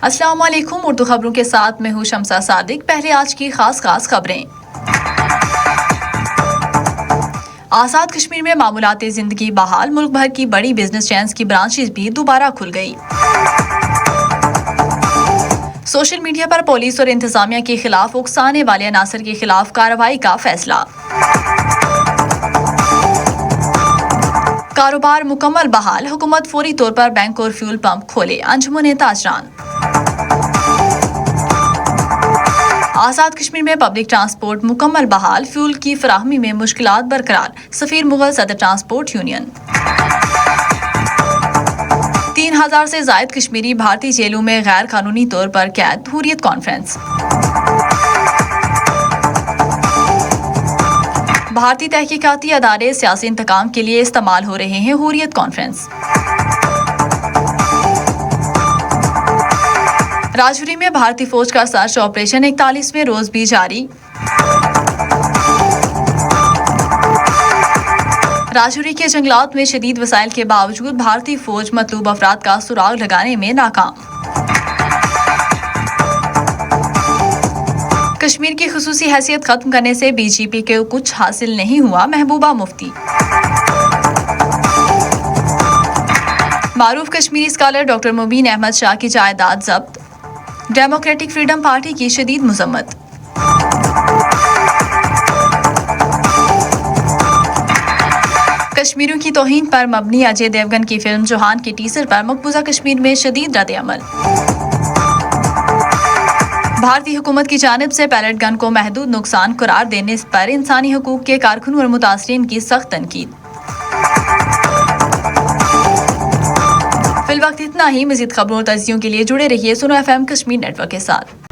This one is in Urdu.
السلام علیکم، اردو خبروں کے ساتھ میں ہوں شمسہ صادق۔ پہلے آج کی خاص خبریں۔ آزاد کشمیر میں معمولات زندگی بحال، ملک بھر کی بڑی بزنس چینز کی برانچز بھی دوبارہ کھل گئی۔ سوشل میڈیا پر پولیس اور انتظامیہ کے خلاف اکسانے والے عناصر کے خلاف کارروائی کا فیصلہ۔ کاروبار مکمل بحال، حکومت فوری طور پر بینک اور فیول پمپ کھولے، انجمن تاجران۔ آزاد کشمیر میں پبلک ٹرانسپورٹ مکمل بحال، فیول کی فراہمی میں مشکلات برقرار، سفیر مغل صدر ٹرانسپورٹ یونین۔ 3000 سے زائد کشمیری بھارتی جیلوں میں غیر قانونی طور پر قید، حریت کانفرنس۔ بھارتی تحقیقاتی ادارے سیاسی انتقام کے لیے استعمال ہو رہے ہیں، حریت کانفرنس۔ راجوری میں بھارتی فوج کا سرچ آپریشن 41ویں روز بھی جاری۔ راجوری کے جنگلات میں شدید وسائل کے باوجود بھارتی فوج مطلوب افراد کا سراغ لگانے میں ناکام۔ کشمیر کی خصوصی حیثیت ختم کرنے سے بی جے پی کو کچھ حاصل نہیں ہوا، محبوبہ مفتی۔ معروف کشمیری اسکالر ڈاکٹر مبین احمد شاہ کی جائیداد ضبط، ڈیموکریٹک فریڈم پارٹی کی شدید مذمت۔ کشمیریوں کی توہین پر مبنی اجے دیوگن کی فلم جوہان کے ٹیزر پر مقبوضہ کشمیر میں شدید رد عمل۔ بھارتی حکومت کی جانب سے پیلٹ گن کو محدود نقصان قرار دینے پر انسانی حقوق کے کارکنوں اور متاثرین کی سخت تنقید۔ فی الوقت اتنا ہی، مزید خبروں اور تجزیوں کے لیے جڑے رہیے سنو F M Kashmir network کے ساتھ۔